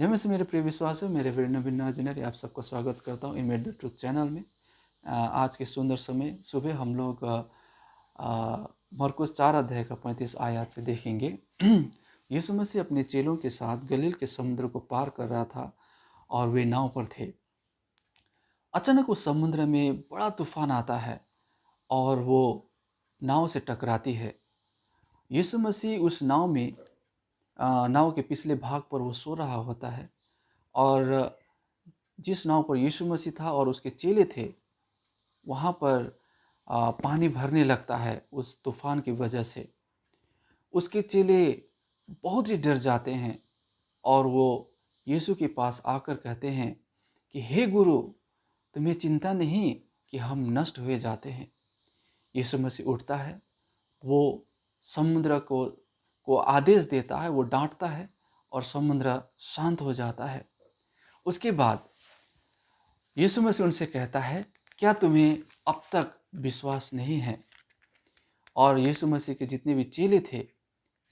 जय मसीह मेरे प्रिय विश्वासियों, मेरे वीर नवीन नाजनरी आप सबका स्वागत करता हूँ इमेट द ट्रुथ चैनल में। आज के सुंदर समय सुबह हम लोग मरकुस 4 अध्याय का 35 आयत से देखेंगे। यीशु मसीह अपने चेलों के साथ गलील के समुद्र को पार कर रहा था और वे नाव पर थे। अचानक उस समुद्र में बड़ा तूफान आता है और वो नाव से टकराती है। यीशु मसीह उस नाव में नाव के पिछले भाग पर वो सो रहा होता है और जिस नाव पर यीशु मसीह था और उसके चेले थे, वहाँ पर पानी भरने लगता है उस तूफान की वजह से। उसके चेले बहुत ही डर जाते हैं और वो यीशु के पास आकर कहते हैं कि हे गुरु, तुम्हें चिंता नहीं कि हम नष्ट हुए जाते हैं। यीशु मसीह उठता है, वो समुद्र को आदेश देता है, वो डांटता है और समुद्र शांत हो जाता है। उसके बाद यीशु मसीह उनसे कहता है, क्या तुम्हें अब तक विश्वास नहीं है? और यीशु मसीह के जितने भी चेले थे,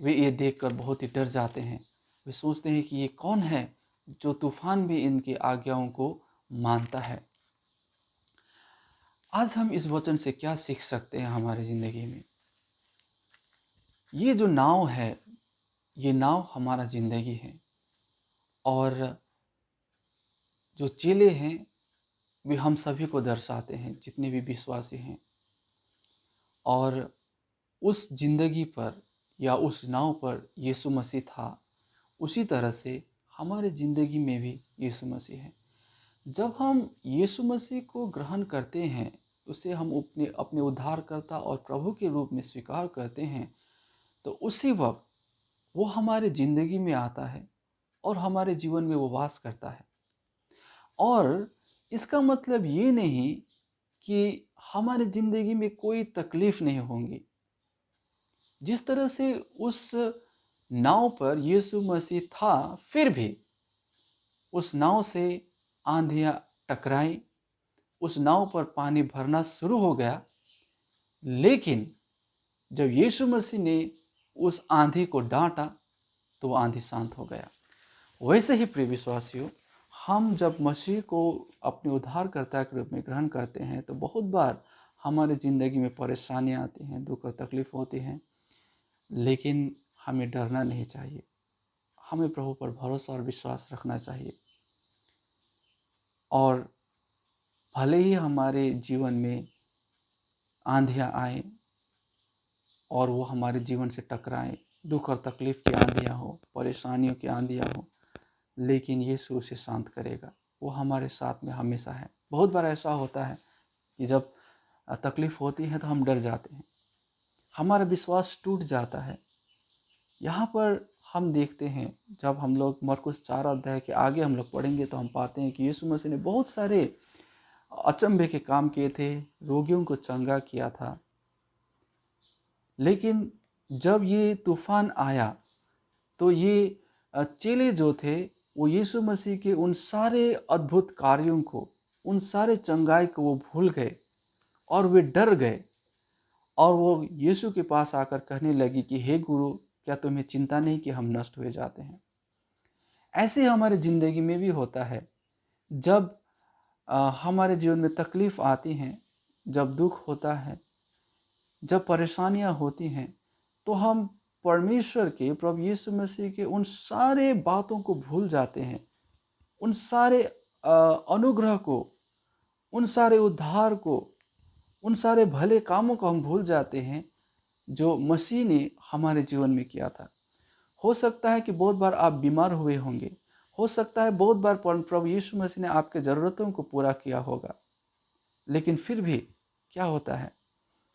वे ये देखकर बहुत ही डर जाते हैं। वे सोचते हैं कि ये कौन है जो तूफान भी इनकी आज्ञाओं को मानता है। आज हम इस वचन से क्या सीख सकते हैं हमारी ज़िंदगी में? ये जो नाव है, ये नाव हमारा ज़िंदगी है और जो चेले हैं, वे हम सभी को दर्शाते हैं, जितने भी विश्वासी हैं। और उस ज़िंदगी पर या उस नाव पर यीशु मसीह था, उसी तरह से हमारे ज़िंदगी में भी यीशु मसीह है। जब हम यीशु मसीह को ग्रहण करते हैं, उसे हम अपने अपने उद्धारकर्ता और प्रभु के रूप में स्वीकार करते हैं, तो उसी वक्त वो हमारे ज़िंदगी में आता है और हमारे जीवन में वो वास करता है। और इसका मतलब ये नहीं कि हमारे ज़िंदगी में कोई तकलीफ़ नहीं होंगी। जिस तरह से उस नाव पर यीशु मसीह था, फिर भी उस नाव से आंधियाँ टकराई, उस नाव पर पानी भरना शुरू हो गया, लेकिन जब यीशु मसीह ने उस आंधी को डांटा, तो वो आंधी शांत हो गया। वैसे ही प्रिय विश्वासियों, हम जब मसीह को अपने उद्धारकर्ता के रूप में ग्रहण करते हैं, तो बहुत बार हमारी ज़िंदगी में परेशानियाँ आती हैं, दुख और तकलीफ़ होती हैं, लेकिन हमें डरना नहीं चाहिए। हमें प्रभु पर भरोसा और विश्वास रखना चाहिए। और भले ही हमारे जीवन में आंधियाँ आएँ और वो हमारे जीवन से टकराएँ, दुख और तकलीफ़ की आंधियाँ हो, परेशानियों की आंधियाँ हो, लेकिन यीशु उसे शांत करेगा। वो हमारे साथ में हमेशा है। बहुत बार ऐसा होता है कि जब तकलीफ़ होती है तो हम डर जाते हैं, हमारा विश्वास टूट जाता है। यहाँ पर हम देखते हैं, जब हम लोग मरकुस 4 अध्याय के आगे हम लोग पढ़ेंगे, तो हम पाते हैं कि यीशु मसीह ने बहुत सारे अचंभे के काम किए थे, रोगियों को चंगा किया था। लेकिन जब ये तूफान आया, तो ये चेले जो थे, वो यीशु मसीह के उन सारे अद्भुत कार्यों को, उन सारे चंगाई को वो भूल गए और वे डर गए। और वो यीशु के पास आकर कहने लगी कि हे गुरु, क्या तुम्हें चिंता नहीं कि हम नष्ट हुए जाते हैं? ऐसे हमारे ज़िंदगी में भी होता है। जब हमारे जीवन में तकलीफ़ आती हैं, जब दुख होता है, जब परेशानियाँ होती हैं, तो हम परमेश्वर के, प्रभु यीशु मसीह के उन सारे बातों को भूल जाते हैं। उन सारे अनुग्रह को, उन सारे उद्धार को, उन सारे भले कामों को हम भूल जाते हैं, जो मसीह ने हमारे जीवन में किया था। हो सकता है कि बहुत बार आप बीमार हुए होंगे। हो सकता है बहुत बार प्रभु यीशु मसीह ने आपके ज़रूरतों को पूरा किया होगा। लेकिन फिर भी क्या होता है,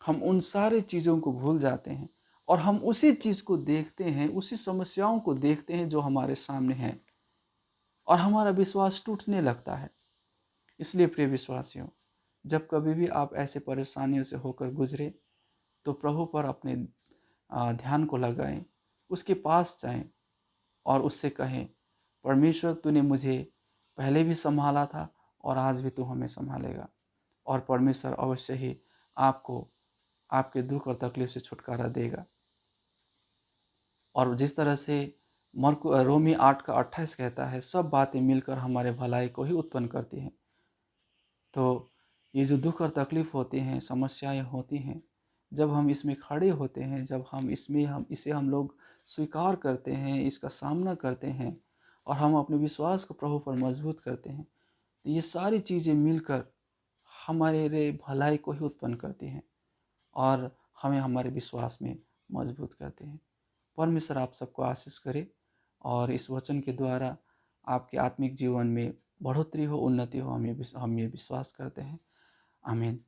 हम उन सारी चीज़ों को भूल जाते हैं और हम उसी चीज़ को देखते हैं, उसी समस्याओं को देखते हैं जो हमारे सामने हैं, और हमारा विश्वास टूटने लगता है। इसलिए प्रिय विश्वासियों, जब कभी भी आप ऐसे परेशानियों से होकर गुजरे, तो प्रभु पर अपने ध्यान को लगाएं, उसके पास जाएं और उससे कहें, परमेश्वर तूने मुझे पहले भी संभाला था और आज भी तू हमें संभालेगा। और परमेश्वर अवश्य ही आपको आपके दुख और तकलीफ से छुटकारा देगा। और जिस तरह से रोमी 8 का 28 कहता है, सब बातें मिलकर हमारे भलाई को ही उत्पन्न करती हैं। तो ये जो दुख और तकलीफ़ होती हैं, समस्याएं होती हैं, जब हम इसमें खड़े होते हैं, जब हम इसे हम लोग स्वीकार करते हैं, इसका सामना करते हैं और हम अपने विश्वास को प्रभु पर मजबूत करते हैं, तो ये सारी चीज़ें मिलकर हमारे भलाई को ही उत्पन्न करती हैं और हमें हमारे विश्वास में मजबूत करते हैं। परमेश्वर आप सबको आशीष करे और इस वचन के द्वारा आपके आत्मिक जीवन में बढ़ोतरी हो, उन्नति हो, हम ये विश्वास करते हैं। आमीन।